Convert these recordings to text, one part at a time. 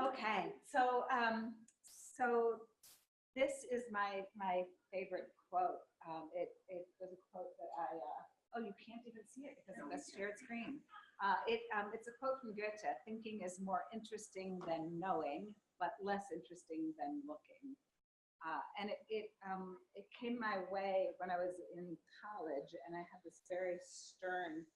Okay, so this is my favorite quote. It was a quote that oh, you can't even see it because of the shared screen. It's a quote from Goethe: "Thinking is more interesting than knowing, but less interesting than looking." And it came my way when I was in college, and I had this very stern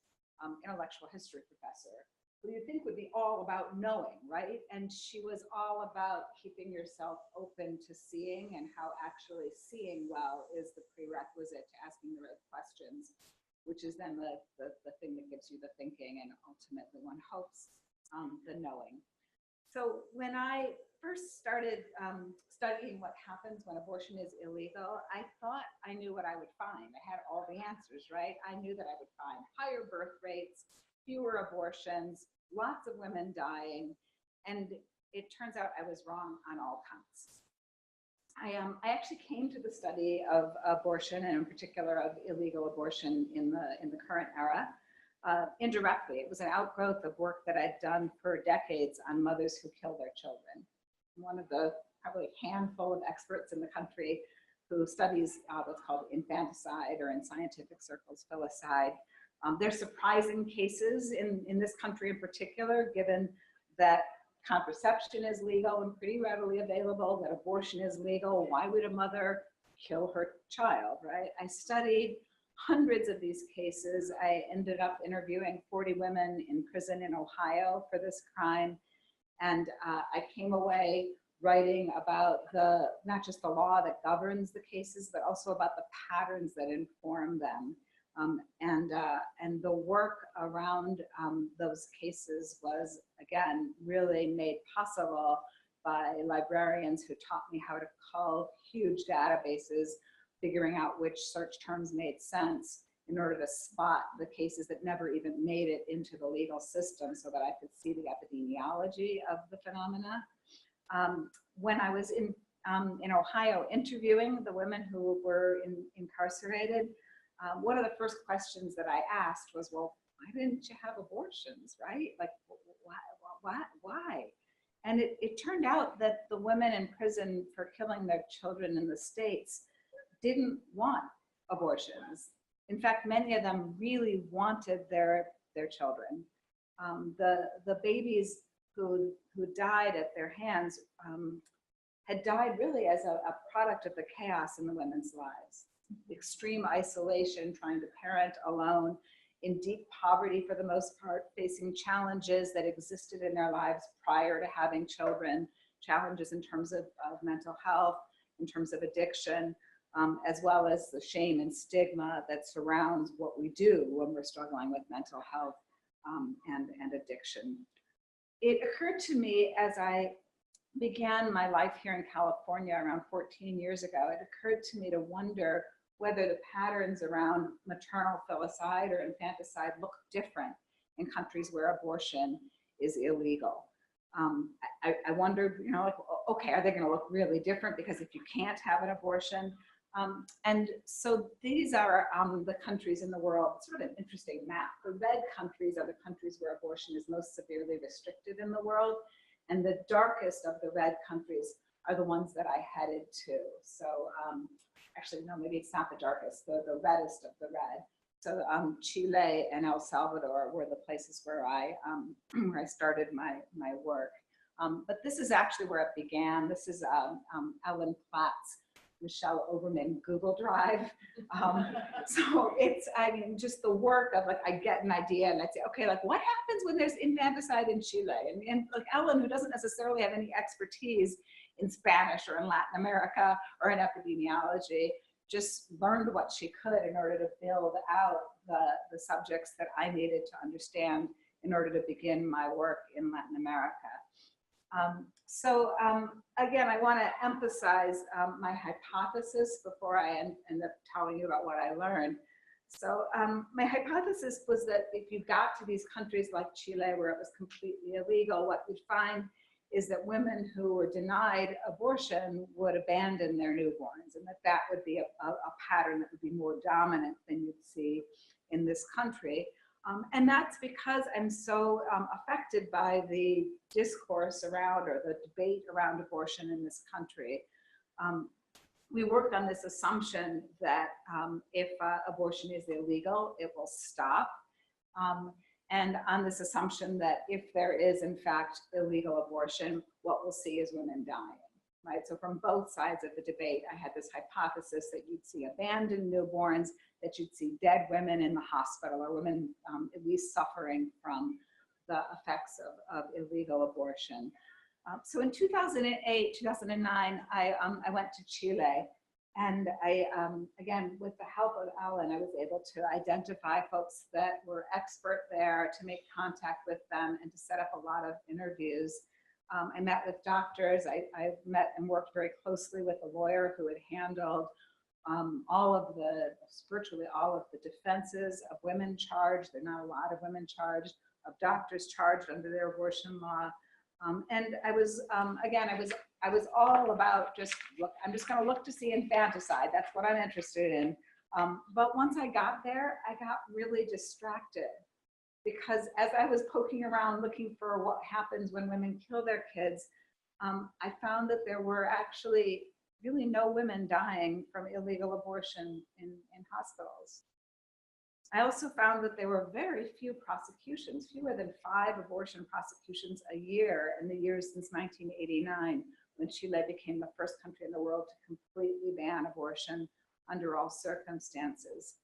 intellectual history professor who you think would be all about knowing, right? And she was all about keeping yourself open to seeing, and how actually seeing well is the prerequisite to asking the right questions, which is then the thing that gives you the thinking, and ultimately, one hopes, the knowing. So when I first started studying what happens when abortion is illegal, I thought I knew what I would find. I had all the answers, right? I knew that I would find higher birth rates, fewer abortions, lots of women dying, and it turns out I was wrong on all counts. I actually came to the study of abortion, and in particular of illegal abortion in the current era, indirectly. It was an outgrowth of work that I'd done for decades on mothers who kill their children. I'm one of the probably handful of experts in the country who studies what's called infanticide, or in scientific circles, filicide. They're surprising cases in this country in particular, given that contraception is legal and pretty readily available, that abortion is legal. Why would a mother kill her child, right? I studied hundreds of these cases. I ended up interviewing 40 women in prison in Ohio for this crime. And I came away writing about not just the law that governs the cases, but also about the patterns that inform them. And the work around those cases was, again, really made possible by librarians who taught me how to cull huge databases, figuring out which search terms made sense in order to spot the cases that never even made it into the legal system, so that I could see the epidemiology of the phenomena. When I was in Ohio interviewing the women who were incarcerated, one of the first questions that I asked was, well, why didn't you have abortions, right? Like, why? And it turned out that the women in prison for killing their children in the States didn't want abortions. In fact, many of them really wanted their children. The babies who died at their hands had died really as a product of the chaos in the women's lives. Extreme isolation, trying to parent alone, in deep poverty for the most part, facing challenges that existed in their lives prior to having children, challenges in terms of mental health, in terms of addiction, as well as the shame and stigma that surrounds what we do when we're struggling with mental health and addiction. It occurred to me as I began my life here in California around 14 years ago, it occurred to me to wonder whether the patterns around maternal filicide or infanticide look different in countries where abortion is illegal. I wondered, like, okay, are they going to look really different because if you can't have an abortion? And so these are the countries in the world. It's sort of an interesting map. The red countries are the countries where abortion is most severely restricted in the world. And the darkest of the red countries are the ones that I headed to. So actually, no, maybe it's not the darkest, the reddest of the red. So Chile and El Salvador were the places where I started my work. But this is actually where it began. This is Ellen Platt's Michele Oberman Google Drive. So it's, I mean, just the work of, like, I get an idea and I'd say, okay, like, what happens when there's infanticide in Chile? And like Ellen, who doesn't necessarily have any expertise in Spanish or in Latin America or in epidemiology, just learned what she could in order to build out the subjects that I needed to understand in order to begin my work in Latin America. Again, I want to emphasize my hypothesis before I end up telling you about what I learned. So my hypothesis was that if you got to these countries like Chile, where it was completely illegal, what we'd find is that women who were denied abortion would abandon their newborns, and that would be a pattern that would be more dominant than you'd see in this country. And that's because I'm so affected by the discourse around, or the debate around, abortion in this country. We work on this assumption that if abortion is illegal, it will stop. And on this assumption that if there is, in fact, illegal abortion, what we'll see is women dying, right? So from both sides of the debate, I had this hypothesis that you'd see abandoned newborns, that you'd see dead women in the hospital, or women at least suffering from the effects of illegal abortion. So in 2008, 2009, I went to Chile. And I, again, with the help of Ellen, I was able to identify folks that were expert there, to make contact with them, and to set up a lot of interviews. I met with doctors. I met and worked very closely with a lawyer who had handled virtually all of the defenses of women charged. There are not a lot of women charged, of doctors charged under their abortion law. And I was, again, I was all about just look, I'm just going to look to see infanticide. That's what I'm interested in. But once I got there, I got really distracted, because as I was poking around looking for what happens when women kill their kids, I found that there were actually really no women dying from illegal abortion in hospitals. I also found that there were very few prosecutions, fewer than 5 abortion prosecutions a year in the years since 1989, when Chile became the first country in the world to completely ban abortion under all circumstances.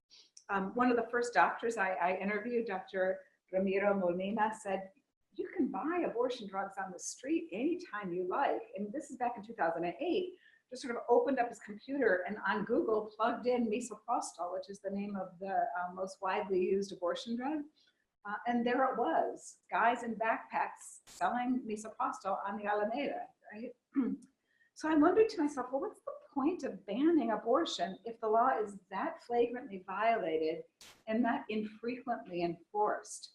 One of the first doctors I interviewed, Dr. Ramiro Molina, said, you can buy abortion drugs on the street anytime you like. And this is back in 2008. Just sort of opened up his computer and on Google plugged in misoprostol, which is the name of the most widely used abortion drug. And there it was, guys in backpacks selling misoprostol on the Alameda, right? So I wondered to myself, well, what's the point of banning abortion if the law is that flagrantly violated and that infrequently enforced?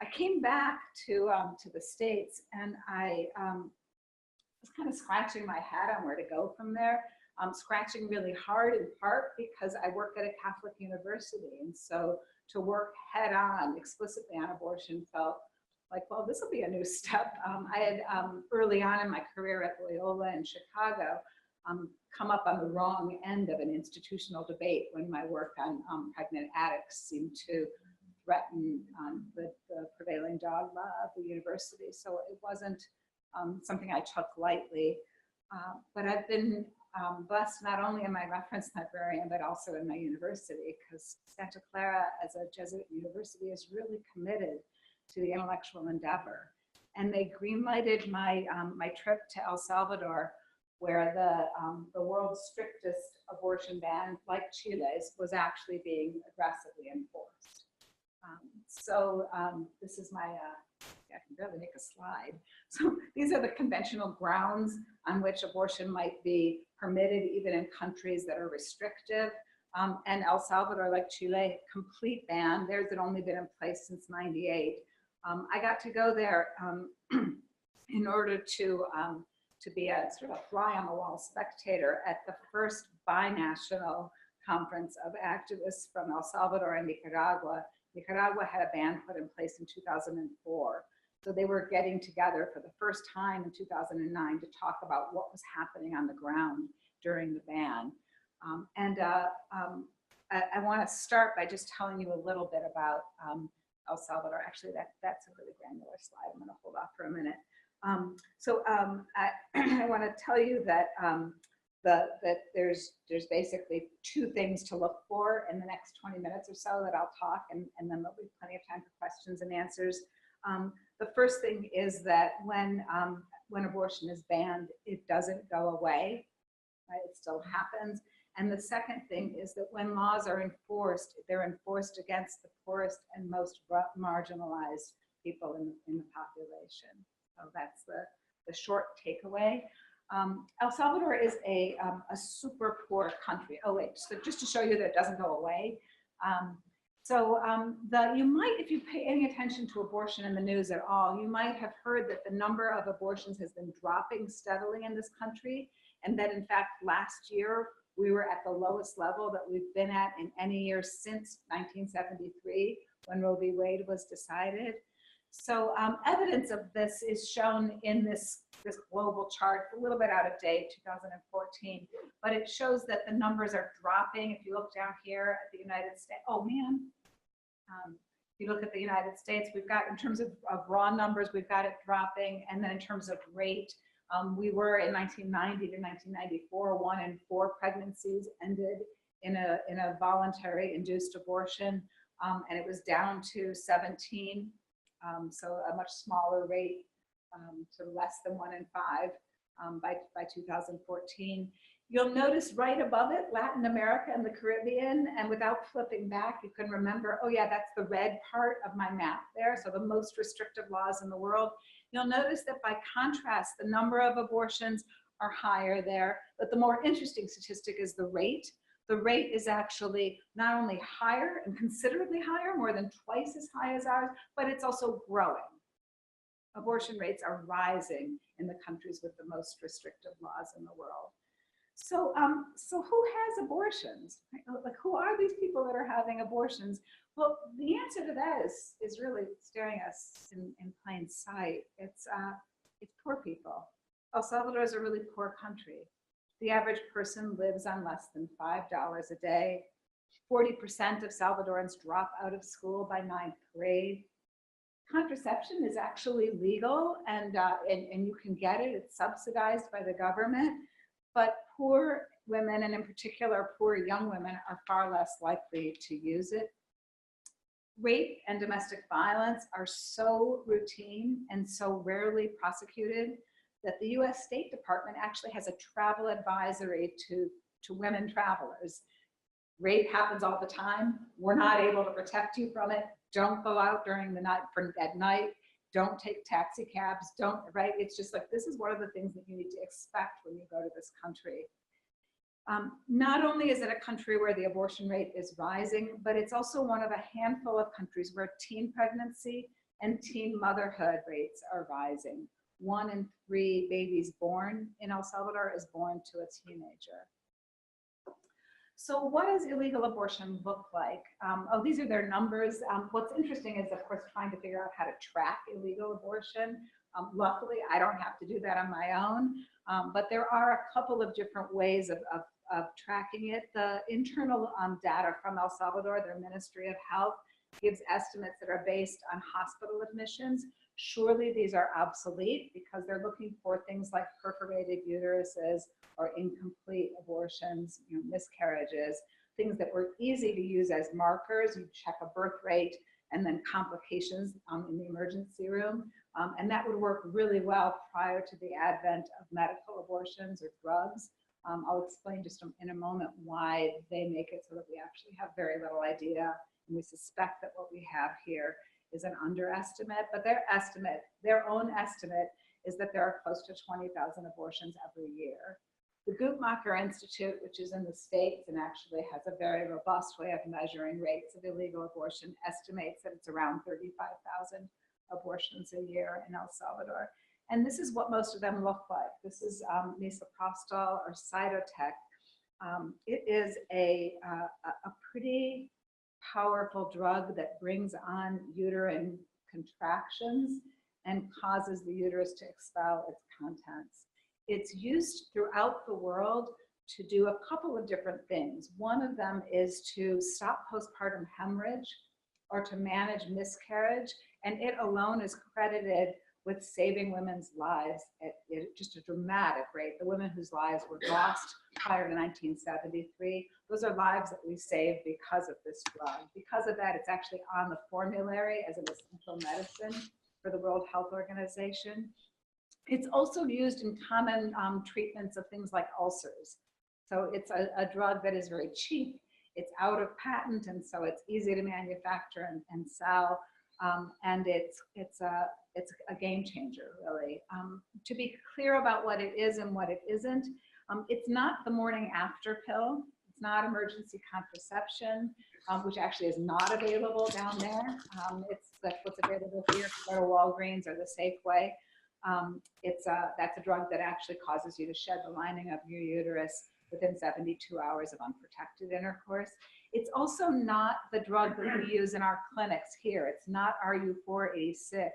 I came back to the States, and I was kind of scratching my head on where to go from there. Scratching really hard, in part because I work at a Catholic university. And so to work head on explicitly on abortion felt like, well, this will be a new step. I had early on in my career at Loyola in Chicago, come up on the wrong end of an institutional debate when my work on pregnant addicts seemed to threaten the prevailing dogma of the university. So it wasn't something I took lightly, but I've been blessed not only in my reference librarian, but also in my university, because Santa Clara as a Jesuit university is really committed to the intellectual endeavor. And they greenlighted my, my trip to El Salvador, where the world's strictest abortion ban, like Chile's, was actually being aggressively enforced. This is my, I can barely make a slide. So these are the conventional grounds on which abortion might be permitted, even in countries that are restrictive. And El Salvador, like Chile, complete ban. Theirs had only been in place since '98. I got to go there in order to be a sort of a fly on the wall spectator at the first binational conference of activists from El Salvador and Nicaragua. Nicaragua had a ban put in place in 2004. So they were getting together for the first time in 2009 to talk about what was happening on the ground during the ban. I want to start by just telling you a little bit about El Salvador. Actually, that's a really granular slide. I'm going to hold off for a minute. I want to tell you that that there's basically 2 things to look for in the next 20 minutes or so that I'll talk, and then there'll be plenty of time for questions and answers. The first thing is that when abortion is banned, it doesn't go away, right? It still happens. And the second thing is that when laws are enforced, they're enforced against the poorest and most marginalized people in the population. So that's the short takeaway. El Salvador is a super poor country. Oh wait, so just to show you that it doesn't go away. You might, if you pay any attention to abortion in the news at all, you might have heard that the number of abortions has been dropping steadily in this country, and that in fact last year we were at the lowest level that we've been at in any year since 1973, when Roe v. Wade was decided. So evidence of this is shown in this global chart, a little bit out of date, 2014, but it shows that the numbers are dropping. If you look down here at the United States, oh man, if you look at the United States, we've got, in terms of raw numbers, we've got it dropping, and then in terms of rate, we were in 1990 to 1994, 1 in 4 pregnancies ended in a voluntary induced abortion, and it was down to 17. So a much smaller rate, to less than 1 in 5 by 2014. You'll notice right above it, Latin America and the Caribbean, and without flipping back, you can remember, oh yeah, that's the red part of my map there, so the most restrictive laws in the world. You'll notice that by contrast, the number of abortions are higher there, but the more interesting statistic is the rate. The rate is actually not only higher and considerably higher, more than twice as high as ours, but it's also growing. Abortion rates are rising in the countries with the most restrictive laws in the world. So, so who has abortions? Like, who are these people that are having abortions? Well, the answer to that is really staring us in plain sight. It's poor people. El Salvador is a really poor country. The average person lives on less than $5 a day. 40% of Salvadorans drop out of school by 9th grade. Contraception is actually legal, and you can get it. It's subsidized by the government, but poor women, and in particular poor young women, are far less likely to use it. Rape and domestic violence are so routine and so rarely prosecuted that the US State Department actually has a travel advisory to women travelers. Rape happens all the time. We're not able to protect you from it. Don't go out during the night at night. Don't take taxi cabs. Don't, right? It's just like, this is one of the things that you need to expect when you go to this country. Not only is it a country where the abortion rate is rising, but it's also one of a handful of countries where teen pregnancy and teen motherhood rates are rising. 1 in 3 babies born in El Salvador is born to a teenager. So what does illegal abortion look like? Oh, these are their numbers. What's interesting is, of course, trying to figure out how to track illegal abortion. Luckily, I don't have to do that on my own, but there are a couple of different ways of tracking it. The internal data from El Salvador, their Ministry of Health, gives estimates that are based on hospital admissions. Surely these are obsolete because they're looking for things like perforated uteruses or incomplete abortions, miscarriages, things that were easy to use as markers. You check a birth rate and then complications in the emergency room. And that would work really well prior to the advent of medical abortions or drugs. I'll explain just in a moment why they make it so that we actually have very little idea. And we suspect that what we have here is an underestimate, but their own estimate is that there are close to 20,000 abortions every year. The Guttmacher Institute, which is in the States and actually has a very robust way of measuring rates of illegal abortion, estimates that it's around 35,000 abortions a year in El Salvador. And this is what most of them look like. This is misoprostol or Cytotec. It is a pretty powerful drug that brings on uterine contractions and causes the uterus to expel its contents. It's used throughout the world to do a couple of different things. One of them is to stop postpartum hemorrhage or to manage miscarriage, and it alone is credited with saving women's lives at just a dramatic rate. The women whose lives were lost prior to 1973, those are lives that we saved because of this drug. Because of that, it's actually on the formulary as an essential medicine for the World Health Organization. It's also used in common treatments of things like ulcers. So it's a drug that is very cheap, it's out of patent, and so it's easy to manufacture and sell. And it's a game changer, really. To be clear about what it is and what it isn't, it's not the morning after pill. It's not emergency contraception, which actually is not available down there. That's what's available here if you go to Walgreens or the Safeway. That's a drug that actually causes you to shed the lining of your uterus within 72 hours of unprotected intercourse. It's also not the drug that we use in our clinics here. It's not RU486,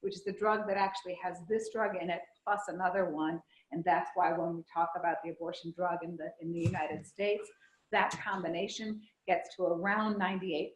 which is the drug that actually has this drug in it plus another one. And that's why when we talk about the abortion drug in the United States, that combination gets to around 98%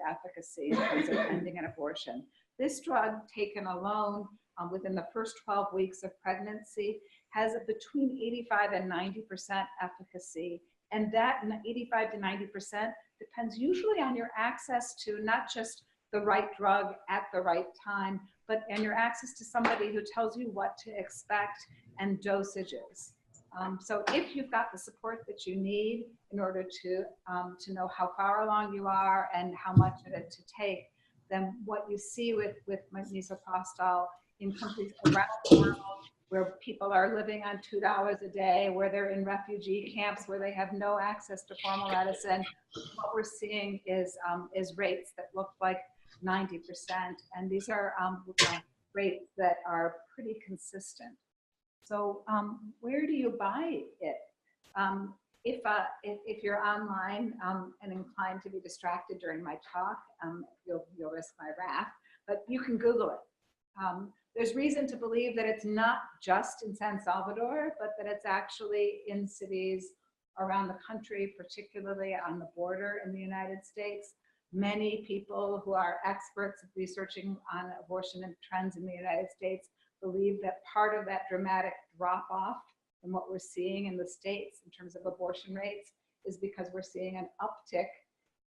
efficacy in terms of ending an abortion. This drug taken alone within the first 12 weeks of pregnancy has a between 85 and 90% efficacy. And that 85 to 90% depends usually on your access to not just the right drug at the right time, but and your access to somebody who tells you what to expect and dosages. So if you've got the support that you need in order to know how far along you are and how much of it to take, then what you see with misoprostol in countries around the world where people are living on $2 a day, where they're in refugee camps, where they have no access to formal medicine, what we're seeing is rates that look like 90%. And these are rates that are pretty consistent. So where do you buy it? If you're online and inclined to be distracted during my talk, you'll risk my wrath, but you can Google it. There's reason to believe that it's not just in San Salvador, but that it's actually in cities around the country, particularly on the border in the United States. Many people who are experts researching on abortion and trends in the United States believe that part of that dramatic drop off in what we're seeing in the States in terms of abortion rates is because we're seeing an uptick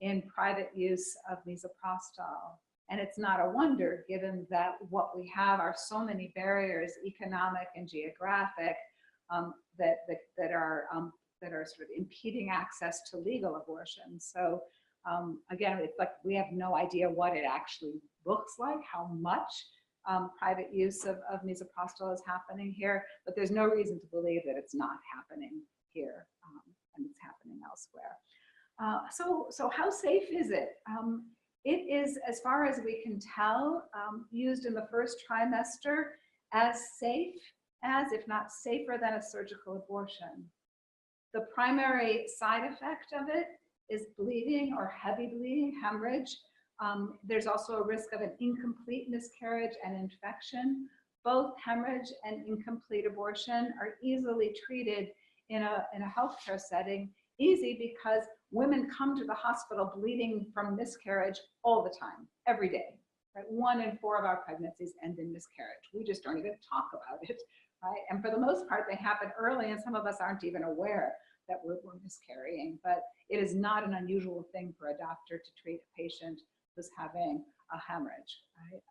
in private use of misoprostol. And it's not a wonder, given that what we have are so many barriers, economic and geographic, that are sort of impeding access to legal abortion. So again, it's like we have no idea what it actually looks like, how much private use of misoprostol is happening here, but there's no reason to believe that it's not happening here and it's happening elsewhere. So how safe is it? It is, as far as we can tell, used in the first trimester as safe as, if not safer than, a surgical abortion. The primary side effect of it is bleeding or heavy bleeding, hemorrhage. There's also a risk of an incomplete miscarriage and infection. Both hemorrhage and incomplete abortion are easily treated in a healthcare setting. Easy because women come to the hospital bleeding from miscarriage all the time, every day. Right? 1 in 4 of our pregnancies end in miscarriage. We just don't even talk about it, right? And for the most part, they happen early, and some of us aren't even aware that we're miscarrying. But it is not an unusual thing for a doctor to treat a patient who's having a hemorrhage. Right?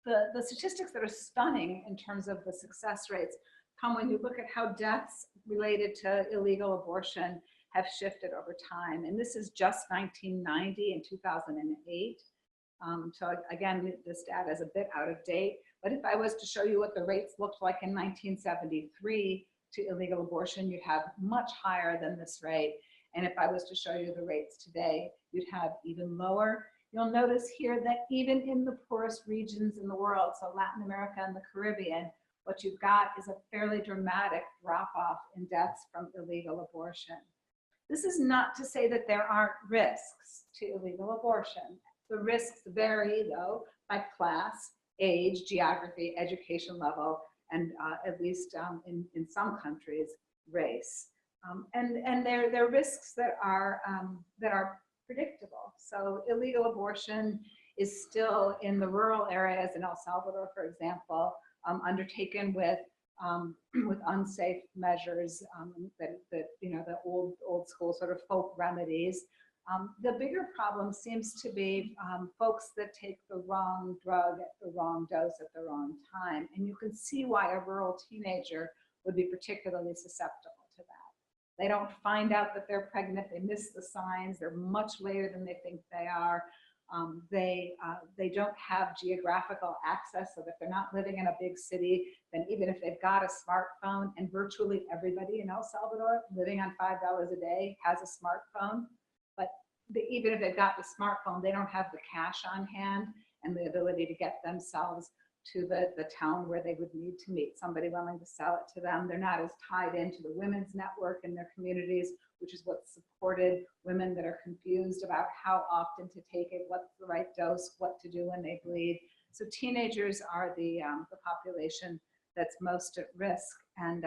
The statistics that are stunning in terms of the success rates come when you look at how deaths related to illegal abortion have shifted over time. And this is just 1990 and 2008. So again, this data is a bit out of date, but if I was to show you what the rates looked like in 1973 to illegal abortion, you'd have much higher than this rate. And if I was to show you the rates today, you'd have even lower. You'll notice here that even in the poorest regions in the world, so Latin America and the Caribbean, what you've got is a fairly dramatic drop-off in deaths from illegal abortion. This is not to say that there aren't risks to illegal abortion. The risks vary, though, by class, age, geography, education level, and at least in some countries, race. And they're risks that are predictable. So illegal abortion is still in the rural areas in El Salvador, for example, undertaken with unsafe measures that the old school sort of folk remedies. The bigger problem seems to be folks that take the wrong drug at the wrong dose at the wrong time. And you can see why a rural teenager would be particularly susceptible to that. They don't find out that they're pregnant, they miss the signs, they're much later than they think they are. They don't have geographical access, so that they're not living in a big city, then even if they've got a smartphone, and virtually everybody in El Salvador living on $5 a day has a smartphone, but even if they've got the smartphone, they don't have the cash on hand and the ability to get themselves to the town where they would need to meet somebody willing to sell it to them. They're not as tied into the women's network in their communities, which is what supported women that are confused about how often to take it, what's the right dose, what to do when they bleed. So teenagers are the population that's most at risk. And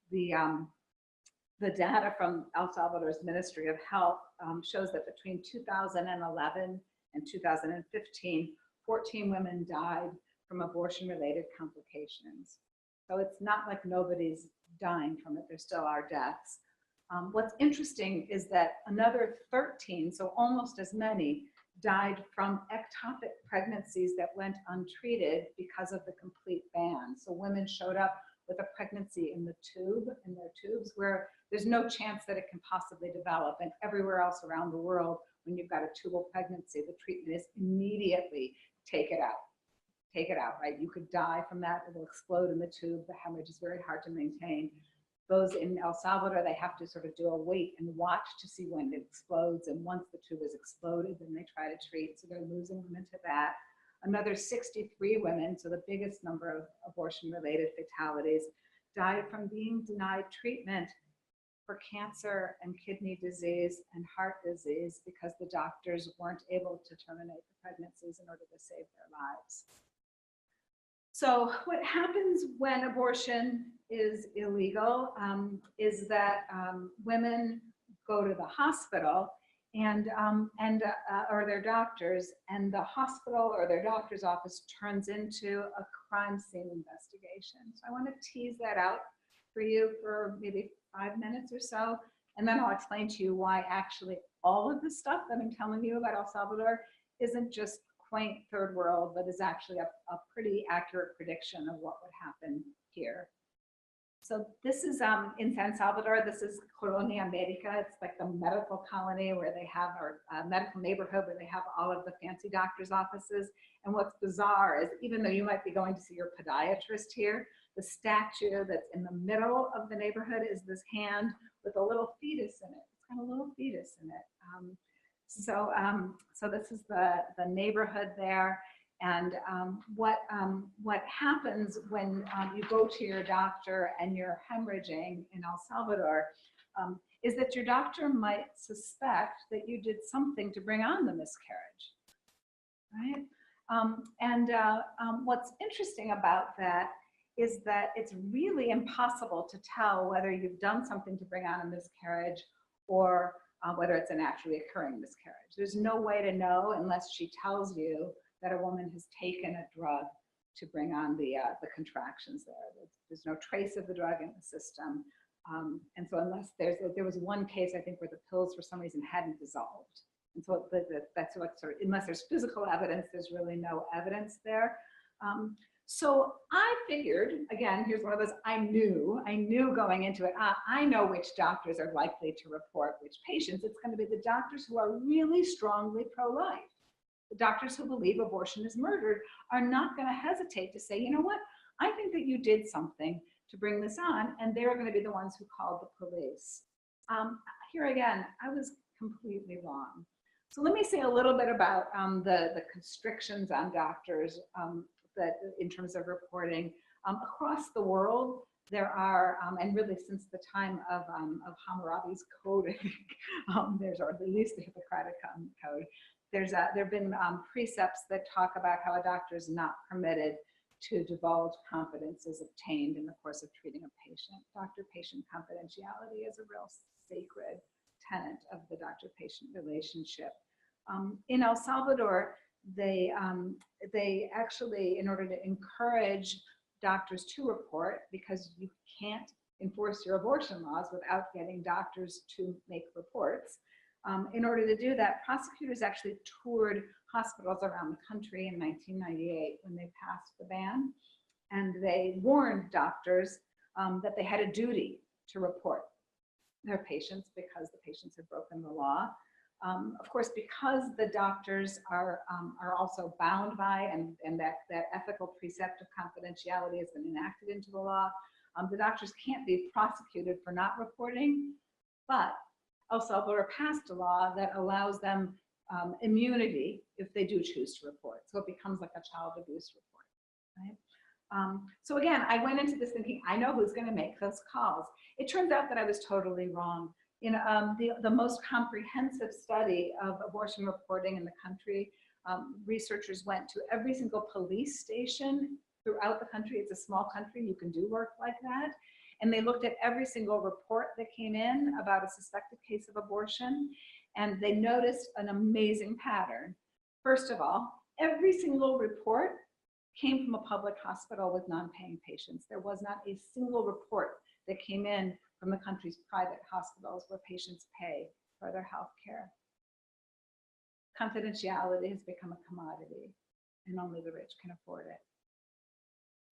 the data from El Salvador's Ministry of Health shows that between 2011 and 2015, 14 women died from abortion-related complications. So it's not like nobody's dying from it, there still are deaths. What's interesting is that another 13, so almost as many, died from ectopic pregnancies that went untreated because of the complete ban. So women showed up with a pregnancy in the tube, in their tubes, where there's no chance that it can possibly develop. And everywhere else around the world, when you've got a tubal pregnancy, the treatment is immediately take it out. Take it out, right? You could die from that, it'll explode in the tube. The hemorrhage is very hard to maintain. Those in El Salvador, they have to sort of do a wait and watch to see when it explodes. And once the tube is exploded, then they try to treat. So they're losing women to that. Another 63 women, so the biggest number of abortion-related fatalities, died from being denied treatment for cancer and kidney disease and heart disease because the doctors weren't able to terminate the pregnancies in order to save their lives. So what happens when abortion is illegal is that women go to the hospital or their doctors, and the hospital or their doctor's office turns into a crime scene investigation. So I want to tease that out for you for maybe 5 minutes or so, and then I'll explain to you why actually all of the stuff that I'm telling you about El Salvador isn't just quaint third world, but is actually a pretty accurate prediction of what would happen here. So this is in San Salvador, this is Colonia Medica. It's like the medical colony where they have, or medical neighborhood where they have all of the fancy doctor's offices. And what's bizarre is even though you might be going to see your podiatrist here, the statue that's in the middle of the neighborhood is this hand with a little fetus in it. It's got a little fetus in it. So this is the neighborhood there. And what happens when you go to your doctor and you're hemorrhaging in El Salvador is that your doctor might suspect that you did something to bring on the miscarriage, right? What's interesting about that is that it's really impossible to tell whether you've done something to bring on a miscarriage or whether it's a naturally occurring miscarriage. There's no way to know unless she tells you that a woman has taken a drug to bring on the contractions there. There's no trace of the drug in the system. And so unless there was one case, I think, where the pills for some reason hadn't dissolved. And so that's what sort of, unless there's physical evidence, there's really no evidence there. So I figured, again, here's one of those, I knew going into it, I know which doctors are likely to report which patients. It's going to be the doctors who are really strongly pro-life. The doctors who believe abortion is murder are not going to hesitate to say, you know what, I think that you did something to bring this on, and they're going to be the ones who called the police. Here again, I was completely wrong. So let me say a little bit about the constrictions on doctors that in terms of reporting. Across the world, there are, and really since the time of Hammurabi's code, I think, there's, or at least the Hippocratic code, there have been precepts that talk about how a doctor is not permitted to divulge confidences obtained in the course of treating a patient. Doctor-patient confidentiality is a real sacred tenet of the doctor-patient relationship. In El Salvador, they actually, in order to encourage doctors to report, because you can't enforce your abortion laws without getting doctors to make reports, in order to do that, prosecutors actually toured hospitals around the country in 1998 when they passed the ban, and they warned doctors that they had a duty to report their patients because the patients had broken the law. Of course, because the doctors are also bound by, and that ethical precept of confidentiality has been enacted into the law, the doctors can't be prosecuted for not reporting, but El Salvador passed a law that allows them immunity if they do choose to report. So it becomes like a child abuse report, right? So again, I went into this thinking, I know who's going to make those calls. It turns out that I was totally wrong. the most comprehensive study of abortion reporting in the country. Researchers went to every single police station throughout the country. It's a small country, you can do work like that. And they looked at every single report that came in about a suspected case of abortion, and they noticed an amazing pattern. First of all, every single report came from a public hospital with non-paying patients. There was not a single report that came in from the country's private hospitals where patients pay for their health care. Confidentiality has become a commodity, and only the rich can afford it.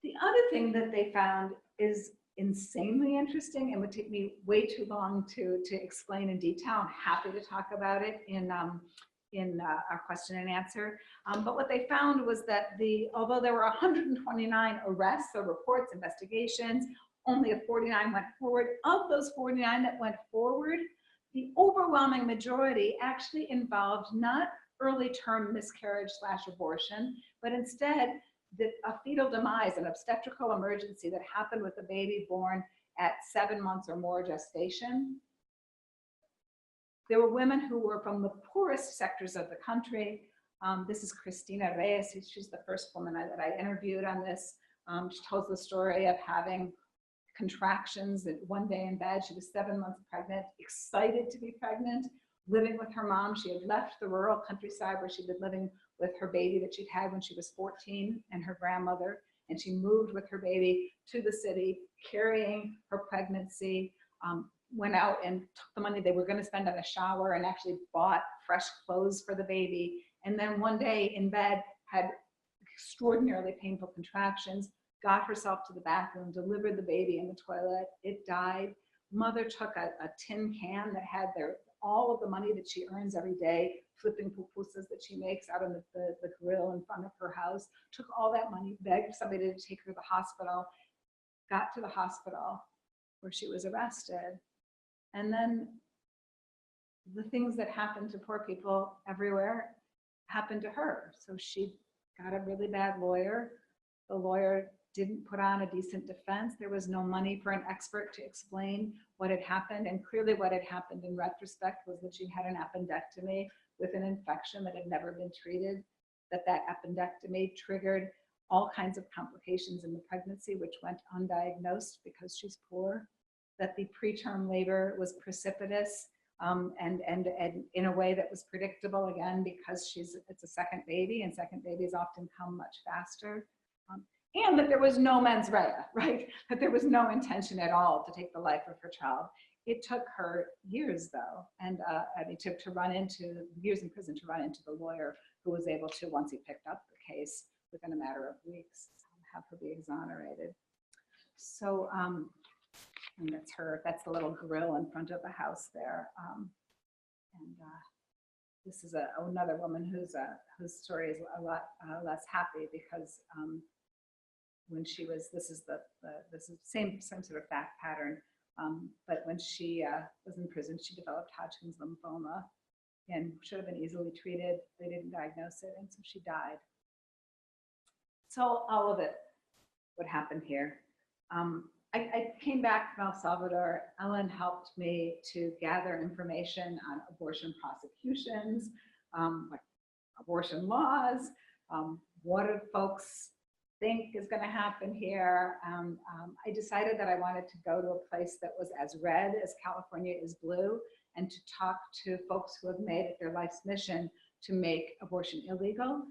The other thing that they found is insanely interesting and would take me way too long to explain in detail. I'm happy to talk about it in our question and answer. But what they found was that although there were 129 arrests or reports, investigations, only 49 went forward. Of those 49 that went forward, the overwhelming majority actually involved not early term miscarriage/abortion, but instead a fetal demise, an obstetrical emergency that happened with a baby born at 7 months or more gestation. There were women who were from the poorest sectors of the country. This is Cristina Reyes. She's the first woman that I interviewed on this. She tells the story of having contractions one day in bed. She was 7 months pregnant, excited to be pregnant, living with her mom. She had left the rural countryside where she'd been living with her baby that she'd had when she was 14 and her grandmother. And she moved with her baby to the city, carrying her pregnancy, went out and took the money they were going to spend on a shower and actually bought fresh clothes for the baby. And then one day in bed had extraordinarily painful contractions, got herself to the bathroom, delivered the baby in the toilet. It died. Mother took a tin can that had all of the money that she earns every day, flipping pupusas that she makes out on the grill in front of her house, took all that money, begged somebody to take her to the hospital, got to the hospital where she was arrested. And then the things that happen to poor people everywhere happened to her. So she got a really bad lawyer. The lawyer didn't put on a decent defense. There was no money for an expert to explain what had happened. And clearly what had happened in retrospect was that she had an appendectomy with an infection that had never been treated, that appendectomy triggered all kinds of complications in the pregnancy, which went undiagnosed because she's poor, that the preterm labor was precipitous and in a way that was predictable, again, because it's a second baby, and second babies often come much faster. And that there was no mens rea, right? That there was no intention at all to take the life of her child. It took her years, though, and to run into years in prison to run into the lawyer who was able to, once he picked up the case, within a matter of weeks, have her be exonerated. So, and that's her. That's the little grill in front of the house there. This is another woman whose story is a lot less happy because. When she was, this is the same sort of fact pattern, but when she was in prison, she developed Hodgkin's lymphoma and should have been easily treated. They didn't diagnose it, and so she died. So all of it would happen here. I came back from El Salvador. Ellen helped me to gather information on abortion prosecutions, like abortion laws, what do folks think is going to happen here. I decided that I wanted to go to a place that was as red as California is blue, and to talk to folks who have made it their life's mission to make abortion illegal.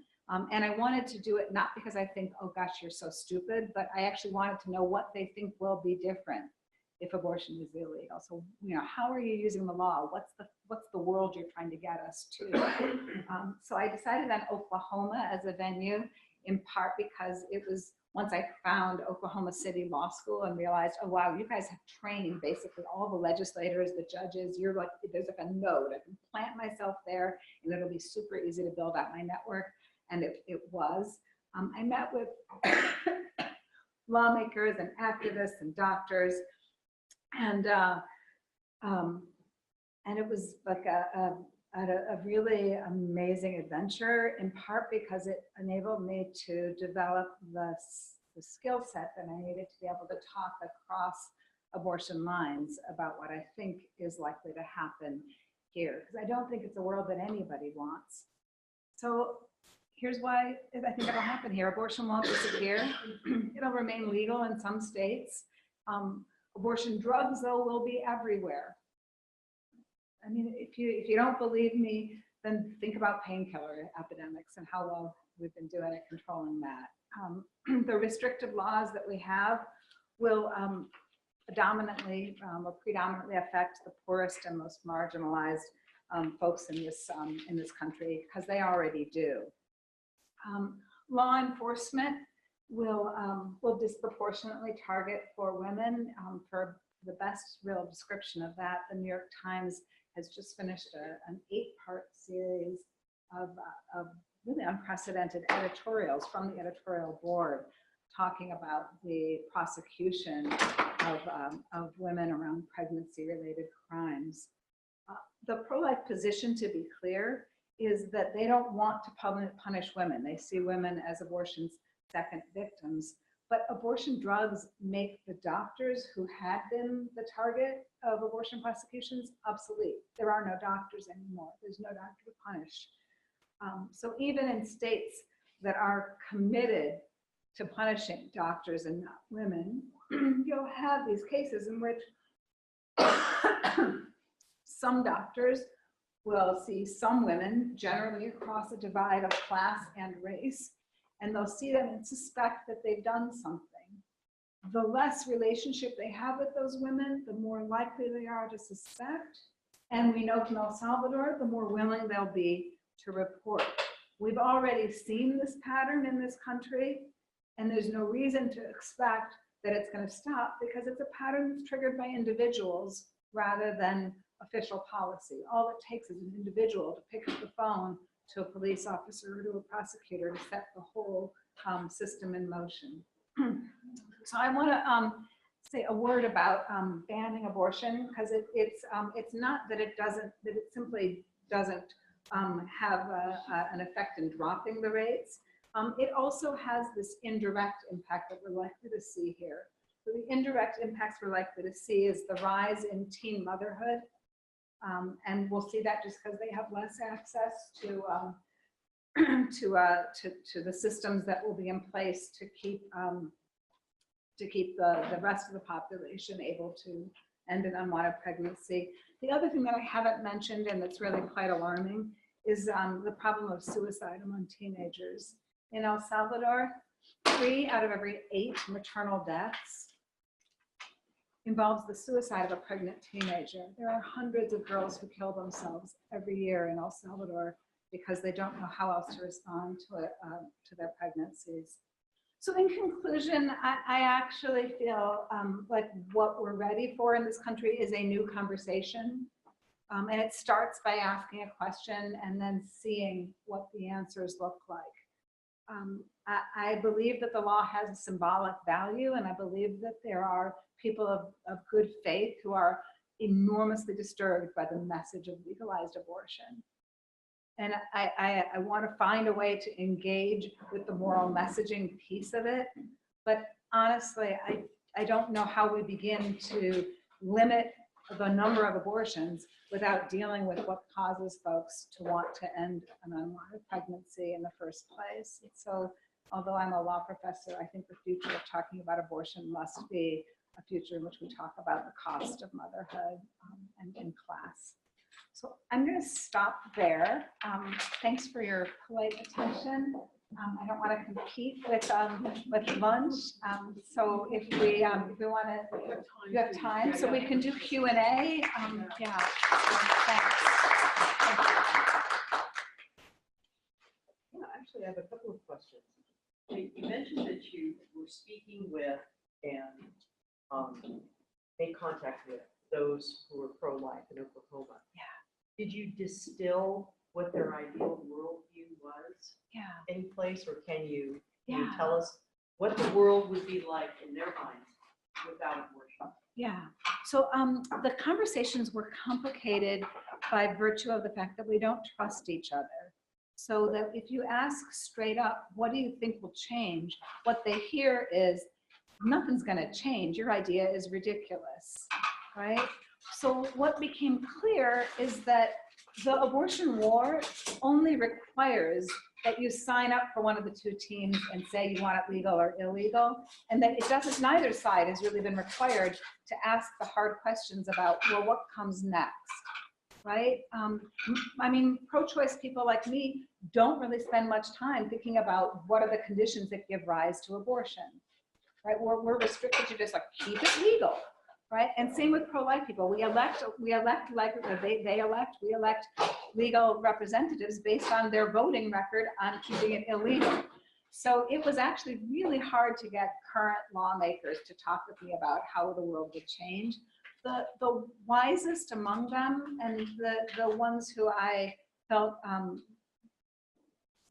And I wanted to do it not because I think, oh gosh, you're so stupid, but I actually wanted to know what they think will be different if abortion is illegal. So, how are you using the law? What's the world you're trying to get us to? So I decided on Oklahoma as a venue, in part because it was, once I found Oklahoma City Law School and realized, oh wow, you guys have trained basically all the legislators, the judges, there's like a node. I can plant myself there and it'll be super easy to build out my network. And it was. I met with lawmakers and activists and doctors, and it was like a really amazing adventure, in part because it enabled me to develop the skill set that I needed to be able to talk across abortion lines about what I think is likely to happen here, because I don't think it's a world that anybody wants. So here's why I think it'll happen here. Abortion won't disappear. It'll remain legal in some states. Abortion drugs, though, will be everywhere. I mean, if you don't believe me, then think about painkiller epidemics and how well we've been doing at controlling that. The restrictive laws that we have will predominantly affect the poorest and most marginalized folks in this country, because they already do. Law enforcement will disproportionately target poor women. For the best real description of that, the New York Times has just finished an 8-part series of really unprecedented editorials from the editorial board talking about the prosecution of women around pregnancy-related crimes. The pro-life position, to be clear, is that they don't want to punish women. They see women as abortion's second victims. But abortion drugs make the doctors who had been the target of abortion prosecutions obsolete. There are no doctors anymore. There's no doctor to punish. So even in states that are committed to punishing doctors and not women, you'll have these cases in which some doctors will see some women, generally across a divide of class and race, and they'll see them and suspect that they've done something. The less relationship they have with those women, the more likely they are to suspect. And we know from El Salvador, the more willing they'll be to report. We've already seen this pattern in this country, and there's no reason to expect that it's going to stop, because it's a pattern that's triggered by individuals rather than official policy. All it takes is an individual to pick up the phone to a police officer or to a prosecutor to set the whole system in motion. So I want to say a word about banning abortion, because it's not that it simply doesn't have an effect in dropping the rates. It also has this indirect impact that we're likely to see here. So the indirect impacts we're likely to see is the rise in teen motherhood. And we'll see that just because they have less access to the systems that will be in place to keep the rest of the population able to end an unwanted pregnancy. The other thing that I haven't mentioned, and that's really quite alarming, is the problem of suicide among teenagers. In El Salvador, 3 out of every 8 maternal deaths involves the suicide of a pregnant teenager. There are hundreds of girls who kill themselves every year in El Salvador because they don't know how else to respond to their pregnancies. So in conclusion, I actually feel like what we're ready for in this country is a new conversation. And it starts by asking a question and then seeing what the answers look like. I believe that the law has a symbolic value, and I believe that there are people of good faith who are enormously disturbed by the message of legalized abortion. And I want to find a way to engage with the moral messaging piece of it. But honestly, I don't know how we begin to limit the number of abortions without dealing with what causes folks to want to end an unwanted pregnancy in the first place. So although I'm a law professor, I think the future of talking about abortion must be a future in which we talk about the cost of motherhood and class. So I'm going to stop there. Thanks for your polite attention. I don't want to compete with lunch. So if we want to, you have time, so we can do Q&A. Yeah. Thanks. Yeah, actually, I have a couple of questions. You mentioned that you were speaking with and made contact with those who were pro-life in Oklahoma. Yeah. Did you distill what their ideal worldview was? Yeah. Any place, or can you tell us what the world would be like in their minds without abortion? Yeah. So the conversations were complicated by virtue of the fact that we don't trust each other. So that if you ask straight up, what do you think will change? What they hear is, nothing's going to change. Your idea is ridiculous, right? So what became clear is that the abortion war only requires that you sign up for one of the two teams and say you want it legal or illegal, and that it doesn't, neither side has really been required to ask the hard questions about, well, what comes next, right? I mean, pro-choice people like me don't really spend much time thinking about what are the conditions that give rise to abortion, right? We're restricted to just like keep it legal, right? And same with pro-life people. We elect like they elect, we elect legal representatives based on their voting record on keeping it illegal. So it was actually really hard to get current lawmakers to talk with me about how the world would change. The wisest among them, and the ones who I felt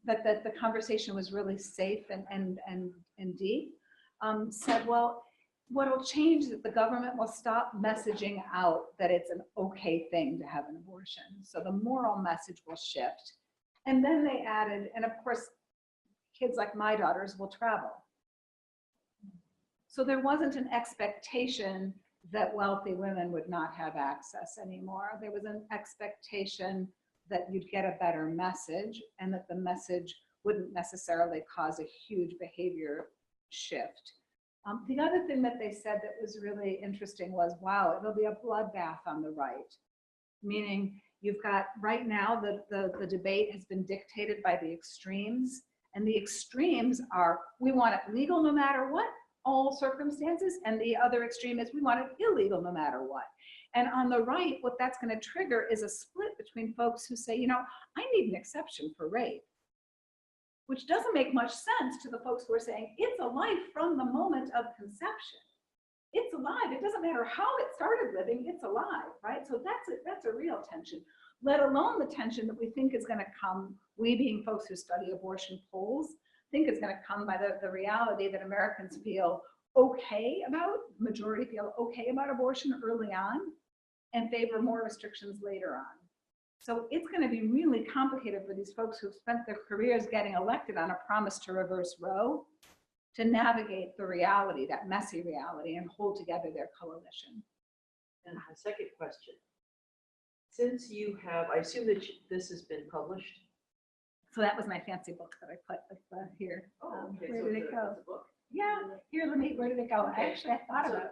that the conversation was really safe and deep, said, well, what will change is that the government will stop messaging out that it's an okay thing to have an abortion. So the moral message will shift. And then they added, and of course, kids like my daughters will travel. So there wasn't an expectation that wealthy women would not have access anymore. There was an expectation that you'd get a better message and that the message wouldn't necessarily cause a huge behavior shift. The other thing that they said that was really interesting was, wow, it'll be a bloodbath on the right. Meaning you've got, right now, the debate has been dictated by the extremes, and the extremes are, we want it legal no matter what, all circumstances, and the other extreme is we want it illegal no matter what. And on the right, what that's going to trigger is a split between folks who say, you know, I need an exception for rape, which doesn't make much sense to the folks who are saying it's a life from the moment of conception. It's alive. It doesn't matter how it started living, it's alive, right? So that's a real tension, let alone the tension that we think is going to come, we being folks who study abortion polls, think is going to come by the reality that Americans feel okay about, majority feel okay about abortion early on and favor more restrictions later on. So it's going to be really complicated for these folks who've spent their careers getting elected on a promise to reverse Roe to navigate the reality, that messy reality, and hold together their coalition. And the second question, since you have, I assume that this has been published? So that was my fancy book that I put here. Oh, okay. Where So did it go? Yeah, here, where did it go? Okay. Actually, I thought So about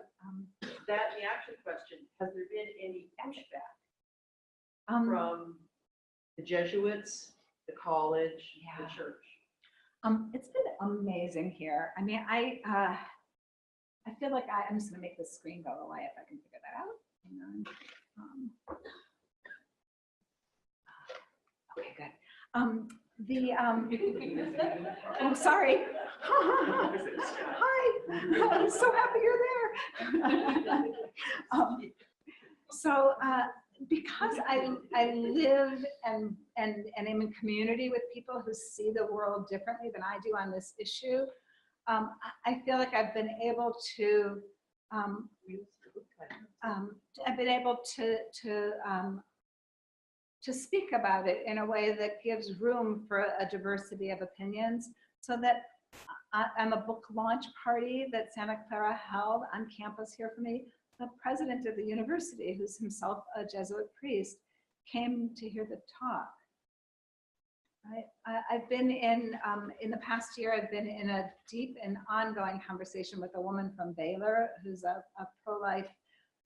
that, the action question, has there been any pushback from the Jesuits, the college, the church? It's been amazing here. I mean, I feel like I'm just gonna make this screen go away if I can figure that out. Hang on. Okay, good. Oh, sorry. Hi, I'm so happy you're there. Because I live and am in community with people who see the world differently than I do on this issue, I feel like I've been able to speak about it in a way that gives room for a diversity of opinions, so that I'm a book launch party that Santa Clara held on campus here for me. The president of the university, who's himself a Jesuit priest, came to hear the talk. Right? I've been in the past year, I've been in a deep and ongoing conversation with a woman from Baylor, who's a pro-life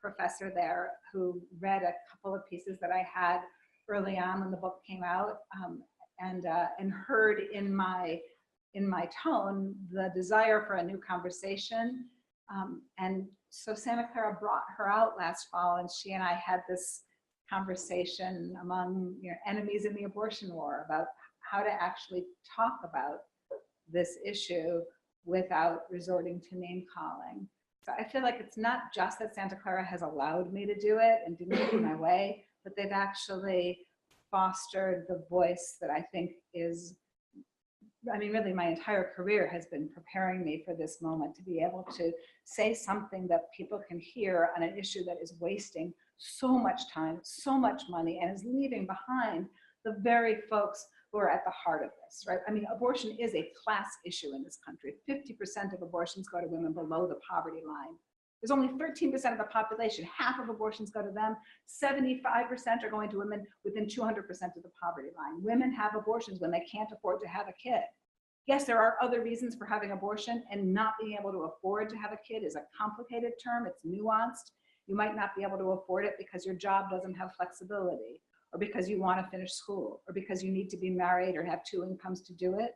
professor there, who read a couple of pieces that I had early on when the book came out, and heard in my tone the desire for a new conversation. And so Santa Clara brought her out last fall, and she and I had this conversation among enemies in the abortion war about how to actually talk about this issue without resorting to name calling. So I feel like it's not just that Santa Clara has allowed me to do it and didn't get in my way, but they've actually fostered the voice that I think is, I mean, really my entire career has been preparing me for this moment, to be able to say something that people can hear on an issue that is wasting so much time, so much money, and is leaving behind the very folks who are at the heart of this, right? I mean, abortion is a class issue in this country. 50% of abortions go to women below the poverty line. There's only 13% of the population. Half of abortions go to them. 75% are going to women within 200% of the poverty line. Women have abortions when they can't afford to have a kid. Yes, there are other reasons for having abortion, and not being able to afford to have a kid is a complicated term. It's nuanced. You might not be able to afford it because your job doesn't have flexibility, or because you want to finish school, or because you need to be married or have 2 incomes to do it.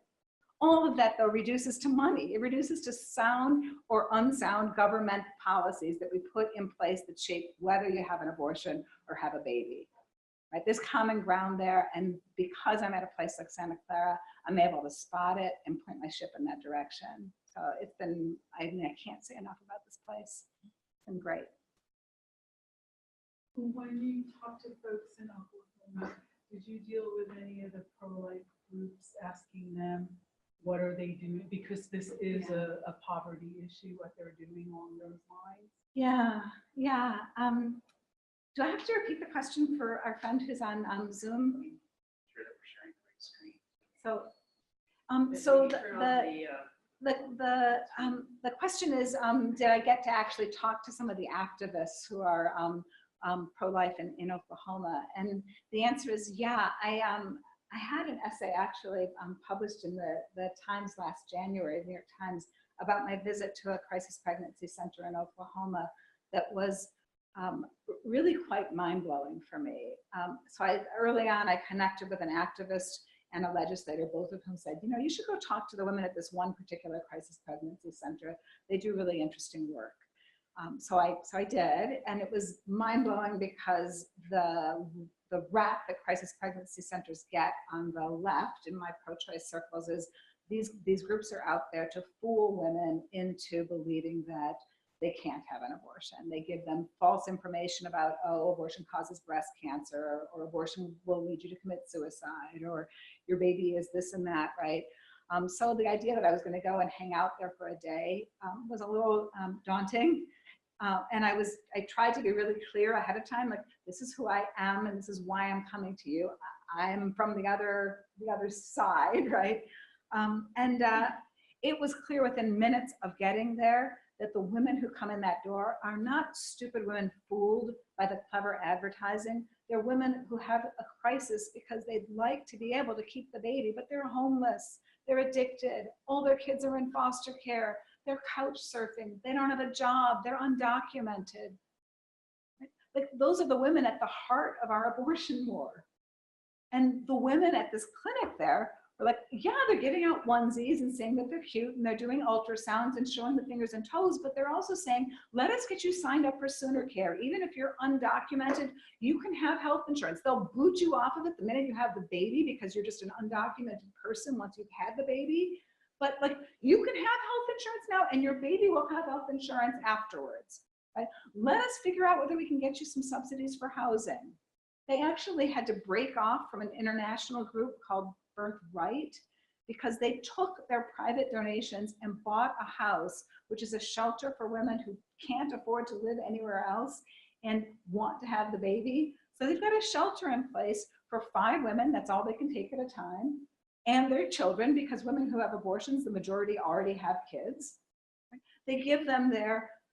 All of that, though, reduces to money. It reduces to sound or unsound government policies that we put in place that shape whether you have an abortion or have a baby. Right? There's common ground there, and because I'm at a place like Santa Clara, I'm able to spot it and point my ship in that direction. So it's been, I mean, I can't say enough about this place. It's been great. When you talk to folks in Oklahoma, did you deal with any of the pro-life groups, asking them what are they doing? Because this is a poverty issue, what they're doing along those lines. Yeah. Do I have to repeat the question for our friend who's on Zoom? Sure that we're sharing the right screen. So, the question is, did I get to actually talk to some of the activists who are pro-life in Oklahoma? And the answer is yeah. I had an essay actually published in the Times last January, the New York Times, about my visit to a crisis pregnancy center in Oklahoma that was really quite mind-blowing for me. So early on, I connected with an activist and a legislator, both of whom said, you know, you should go talk to the women at this one particular crisis pregnancy center. They do really interesting work. So I did, and it was mind-blowing because the rap that crisis pregnancy centers get on the left in my pro-choice circles is these groups are out there to fool women into believing that they can't have an abortion. They give them false information about, oh, abortion causes breast cancer, or abortion will lead you to commit suicide, or your baby is this and that, right? So the idea that I was going to go and hang out there for a day was a little daunting. And I tried to be really clear ahead of time, like, this is who I am and this is why I'm coming to you. I'm from the other side, right? It was clear within minutes of getting there that the women who come in that door are not stupid women fooled by the clever advertising. They're women who have a crisis because they'd like to be able to keep the baby, but they're homeless, they're addicted, all their kids are in foster care, they're couch surfing, they don't have a job, they're undocumented. Like, those are the women at the heart of our abortion war. And the women at this clinic there were like, yeah, they're giving out onesies and saying that they're cute and they're doing ultrasounds and showing the fingers and toes, but they're also saying, let us get you signed up for Sooner Care. Even if you're undocumented, you can have health insurance. They'll boot you off of it the minute you have the baby because you're just an undocumented person once you've had the baby. But like, you can have health insurance now and your baby will have health insurance afterwards. Right? Let us figure out whether we can get you some subsidies for housing. They actually had to break off from an international group called Birthright because they took their private donations and bought a house, which is a shelter for women who can't afford to live anywhere else and want to have the baby. So they've got a shelter in place for 5 women, that's all they can take at a time, and their children, because women who have abortions, the majority already have kids. They give them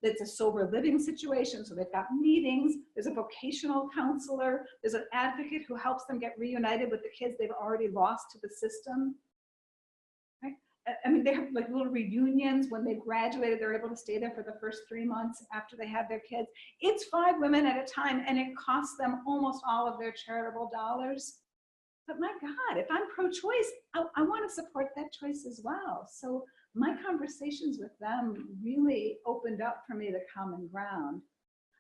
it's a sober living situation, so they've got meetings, there's a vocational counselor, there's an advocate who helps them get reunited with the kids they've already lost to the system. Right? I mean, they have like little reunions when they've graduated, they're able to stay there for the first 3 months after they have their kids. It's 5 women at a time, and it costs them almost all of their charitable dollars. But my God, if I'm pro-choice, I want to support that choice as well. So my conversations with them really opened up for me the common ground.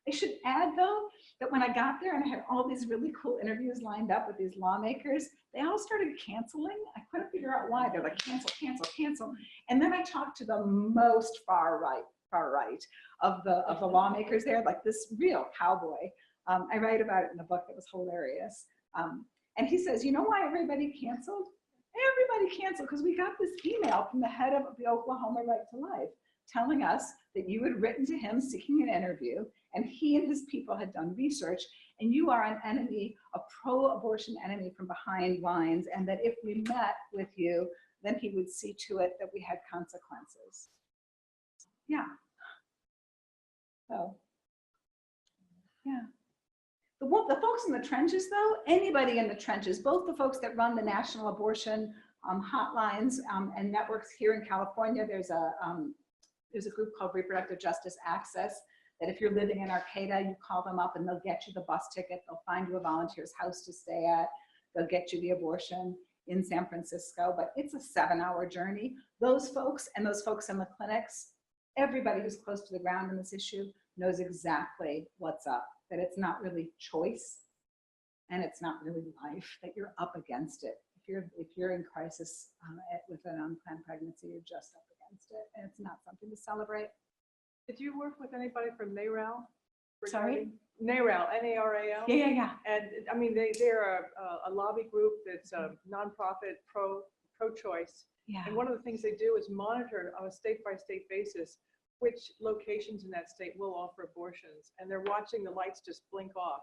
I should add, though, that when I got there and I had all these really cool interviews lined up with these lawmakers, they all started canceling. I couldn't figure out why. They're like, cancel, cancel, cancel. And then I talked to the most far right of the lawmakers there, like this real cowboy. I write about it in the book. It was hilarious. And he says, you know why everybody canceled? Everybody canceled because we got this email from the head of the Oklahoma Right to Life telling us that you had written to him seeking an interview, and he and his people had done research, and you are an enemy, a pro-abortion enemy from behind lines, and that if we met with you, then he would see to it that we had consequences. Yeah. So, yeah. The folks in the trenches, though, anybody in the trenches, both the folks that run the national abortion hotlines and networks here in California, there's a group called Reproductive Justice Access, that if you're living in Arcata, you call them up and they'll get you the bus ticket, they'll find you a volunteer's house to stay at, they'll get you the abortion in San Francisco, but it's a 7-hour journey. Those folks and those folks in the clinics, everybody who's close to the ground in this issue knows exactly what's up, that it's not really choice and it's not really life, that you're up against it. If you're in crisis with an unplanned pregnancy, you're just up against it, and it's not something to celebrate. Did you work with anybody from NARAL? Sorry? NARAL, N-A-R-A-L? Yeah, yeah, yeah. And I mean, they're a lobby group that's a nonprofit pro-choice. Yeah. And one of the things they do is monitor on a state-by-state basis which locations in that state will offer abortions. And they're watching the lights just blink off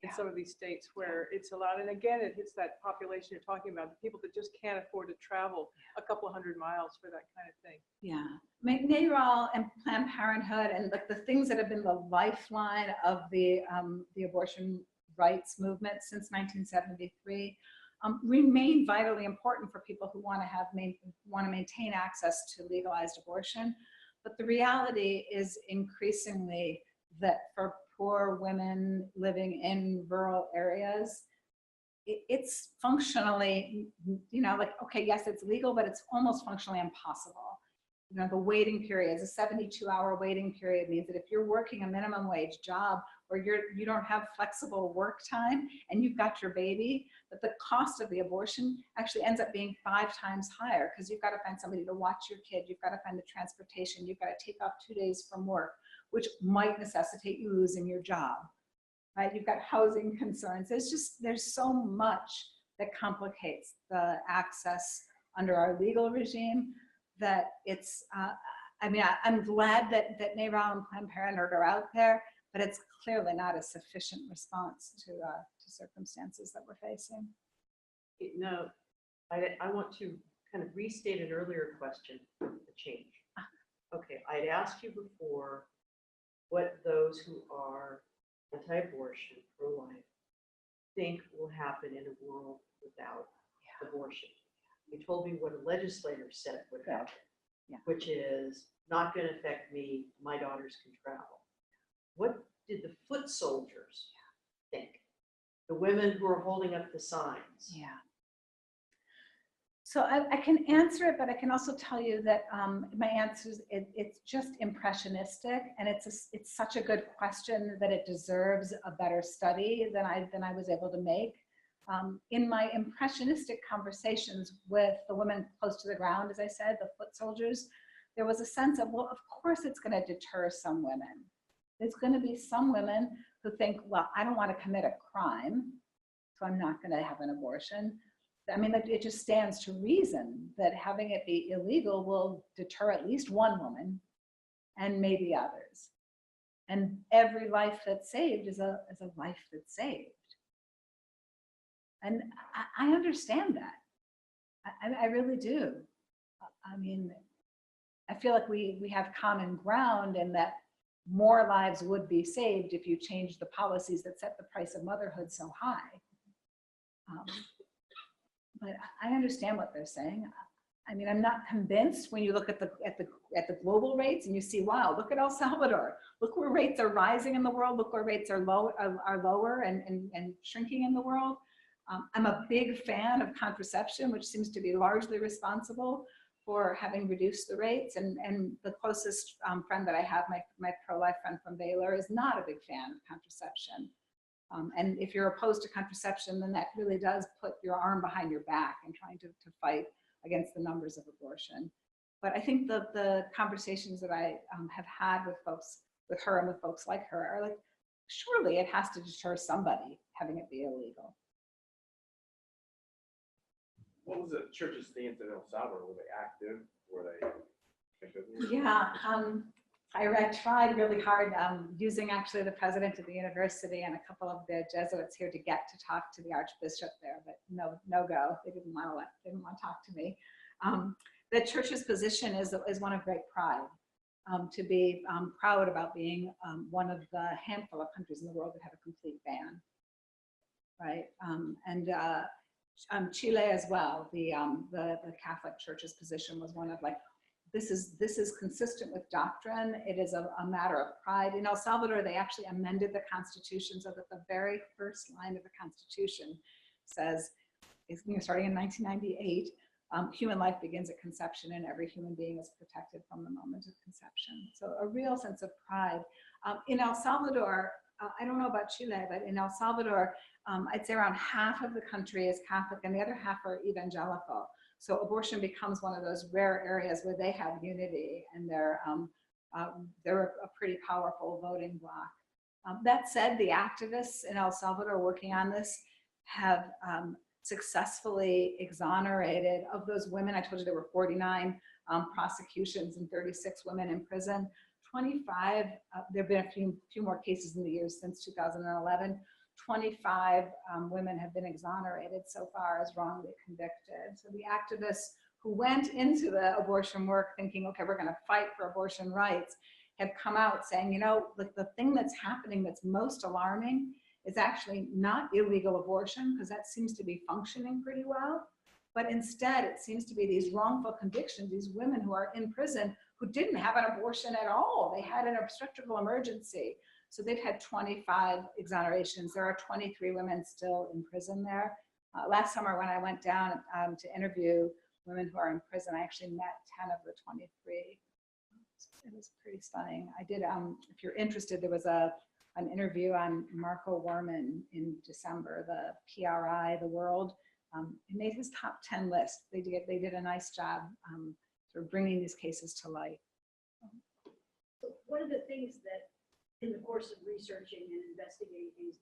in some of these states where it's allowed. And again, it hits that population you're talking about, the people that just can't afford to travel a couple of 100 miles for that kind of thing. Yeah, NARAL and Planned Parenthood and like the things that have been the lifeline of the abortion rights movement since 1973 remain vitally important for people who want to maintain access to legalized abortion. But the reality is increasingly that for poor women living in rural areas, it's functionally, like, okay, yes, it's legal, but it's almost functionally impossible. The waiting periods, a 72-hour waiting period means that if you're working a minimum wage job or you don't have flexible work time and you've got your baby, that the cost of the abortion actually ends up being 5 times higher because you've got to find somebody to watch your kid, you've got to find the transportation, you've got to take off 2 days from work, which might necessitate you losing your job, right? You've got housing concerns. There's so much that complicates the access under our legal regime that it's, I'm glad that NARAL and Planned Parenthood are out there, but it's clearly not a sufficient response to circumstances that we're facing. No, I want to kind of restate an earlier question, the change. Okay, I'd asked you before what those who are anti-abortion, pro-life, think will happen in a world without abortion. You told me what a legislator said would happen, which is not going to affect me, my daughters can travel. What did the foot soldiers think? The women who are holding up the signs. Yeah. So I can answer it, but I can also tell you that my answer is it's just impressionistic, and it's such a good question that it deserves a better study than I was able to make. In my impressionistic conversations with the women close to the ground, as I said, the foot soldiers, there was a sense of, well, of course it's going to deter some women. There's going to be some women who think, well, I don't want to commit a crime, so I'm not going to have an abortion. I mean, it just stands to reason that having it be illegal will deter at least one woman and maybe others. And every life that's saved is a life that's saved. And I understand that. I really do. I mean, I feel like we have common ground in that more lives would be saved if you changed the policies that set the price of motherhood so high. But I understand what they're saying. I mean, I'm not convinced when you look at the global rates and you see, wow, look at El Salvador. Look where rates are rising in the world. Look where rates are lower and shrinking in the world. I'm a big fan of contraception, which seems to be largely responsible for having reduced the rates. And the closest friend that I have, my pro-life friend from Baylor, is not a big fan of contraception. And if you're opposed to contraception, then that really does put your arm behind your back in trying to fight against the numbers of abortion. But I think the conversations that I have had with her and with folks like her are like, surely it has to deter somebody having it be illegal. What was the church's stance in El Salvador? Were they active? Were they? Yeah, I tried really hard, using actually the president of the university and a couple of the Jesuits here to get to talk to the Archbishop there, but no go. They didn't want to talk to me. The church's position is one of great pride, to be proud about being one of the handful of countries in the world that have a complete ban, right? Chile as well. The Catholic Church's position was one of like, this is consistent with doctrine. It is a matter of pride. In El Salvador, they actually amended the Constitution so that the very first line of the Constitution says, starting in 1998, human life begins at conception and every human being is protected from the moment of conception. So a real sense of pride. In El Salvador, I don't know about Chile, but in El Salvador, I'd say around half of the country is Catholic and the other half are evangelical. So abortion becomes one of those rare areas where they have unity and they're a pretty powerful voting bloc. That said, the activists in El Salvador working on this have successfully exonerated of those women. I told you there were 49 prosecutions and 36 women in prison. 25, there have been a few more cases in the years since 2011. 25 women have been exonerated so far as wrongly convicted. So the activists who went into the abortion work thinking, okay, we're going to fight for abortion rights, have come out saying, you know, the thing that's happening that's most alarming is actually not illegal abortion, because that seems to be functioning pretty well, but instead it seems to be these wrongful convictions, these women who are in prison who didn't have an abortion at all. They had an obstetrical emergency. So they've had 25 exonerations. There are 23 women still in prison there. Last summer when I went down to interview women who are in prison, I actually met 10 of the 23. It was pretty stunning. I did, if you're interested, there was an interview on Marco Oberman in December, the PRI, the World. It made his top 10 list. They did a nice job sort of bringing these cases to light. So one of the things that in the course of researching and investigating things,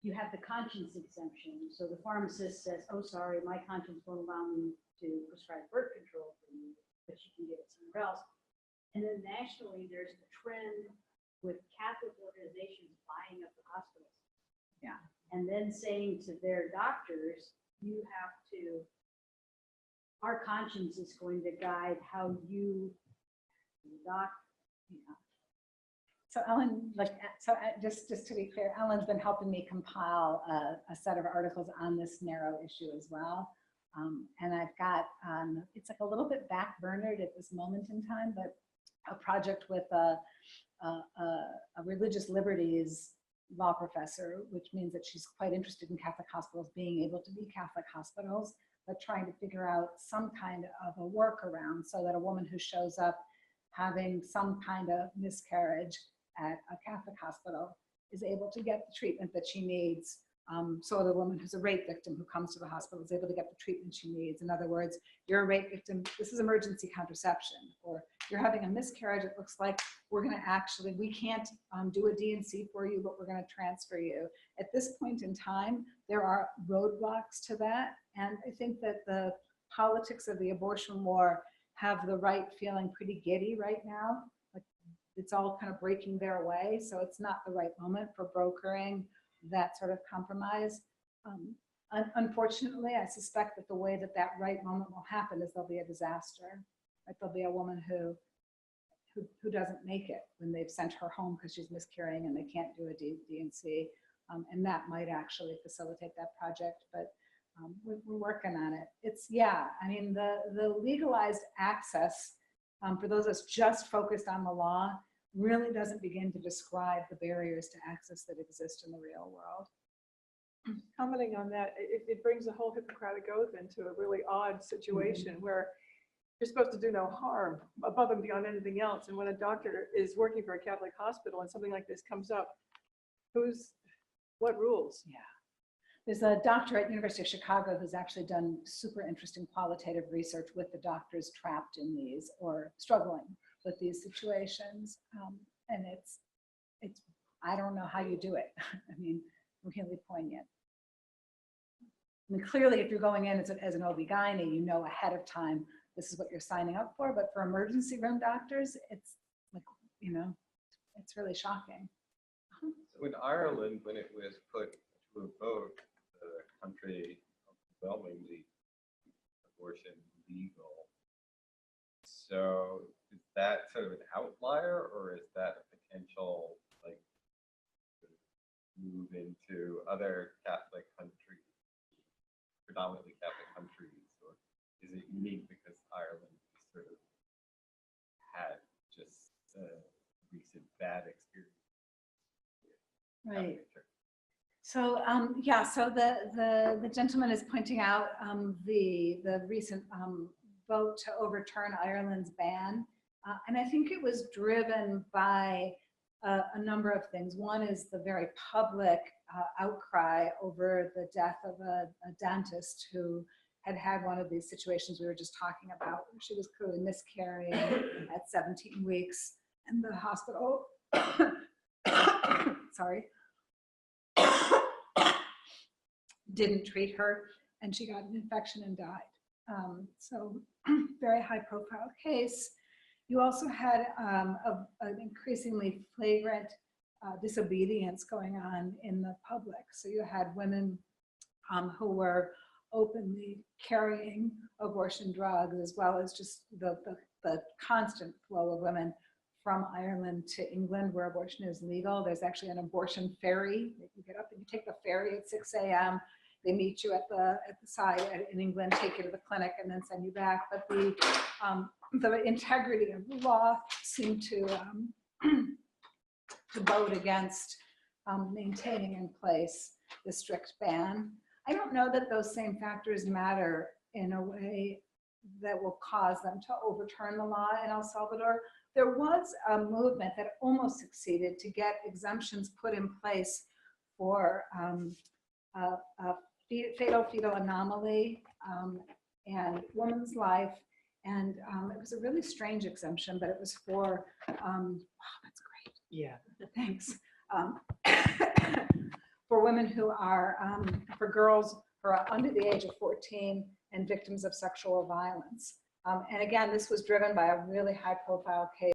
you have the conscience exemption. So the pharmacist says, oh, sorry, my conscience won't allow me to prescribe birth control for you, but you can get it somewhere else. And then nationally, there's the trend with Catholic organizations buying up the hospitals. Yeah. And then saying to their doctors, you have to, our conscience is going to guide how you doc. Yeah. So Ellen, just to be clear, Ellen's been helping me compile a set of articles on this narrow issue as well. And I've got, it's like a little bit backburnered at this moment in time, but a project with a religious liberties law professor, which means that she's quite interested in Catholic hospitals being able to be Catholic hospitals, but trying to figure out some kind of a workaround so that a woman who shows up having some kind of miscarriage at a Catholic hospital is able to get the treatment that she needs. So the woman who's a rape victim who comes to the hospital is able to get the treatment she needs. In other words, you're a rape victim, this is emergency contraception, or you're having a miscarriage, it looks like we're gonna actually, we can't do a D&C for you, but we're gonna transfer you. At this point in time, there are roadblocks to that. And I think that the politics of the abortion war have the right feeling pretty giddy right now. Like it's all kind of breaking their way. So it's not the right moment for brokering that sort of compromise. Unfortunately, I suspect that the way that that right moment will happen is there'll be a disaster. Right? There'll be a woman who doesn't make it when they've sent her home because she's miscarrying and they can't do a D&C. And that might actually facilitate that project, but we're working on it. It's, yeah, I mean, the legalized access, for those of us just focused on the law, really doesn't begin to describe the barriers to access that exist in the real world. Commenting on that, it brings the whole Hippocratic Oath into a really odd situation where you're supposed to do no harm above and beyond anything else. And when a doctor is working for a Catholic hospital and something like this comes up, what rules? Yeah. There's a doctor at University of Chicago who's actually done super interesting qualitative research with the doctors trapped in these or struggling with these situations. And it's, I don't know how you do it. I mean, really poignant. I mean, clearly if you're going in as an OB-GYN, you know ahead of time, this is what you're signing up for, but for emergency room doctors, it's like, you know, it's really shocking. So in Ireland, when it was put to a vote, the country overwhelmingly abortion legal. So is that sort of an outlier, or is that a potential like move into other Catholic countries, predominantly Catholic countries, or is it unique because Ireland sort of had just recent bad experience? Right. So, yeah, so the gentleman is pointing out the recent vote to overturn Ireland's ban. And I think it was driven by a number of things. One is the very public outcry over the death of a dentist who had one of these situations we were just talking about. She was clearly miscarrying at 17 weeks, and the hospital, sorry, didn't treat her, and she got an infection and died. So very high profile case. You also had an increasingly flagrant disobedience going on in the public. So you had women who were openly carrying abortion drugs, as well as just the constant flow of women from Ireland to England, where abortion is legal. There's actually an abortion ferry. You get up and you take the ferry at 6 a.m. They meet you at the side in England, take you to the clinic, and then send you back. But the integrity of the law seemed to vote against maintaining in place the strict ban. I don't know that those same factors matter in a way that will cause them to overturn the law in El Salvador. There was a movement that almost succeeded to get exemptions put in place for fatal anomaly and woman's life. And it was a really strange exemption, but it was for, wow, that's great. Yeah. Thanks. For women who are, for girls who are under the age of 14 and victims of sexual violence. And again, this was driven by a really high profile case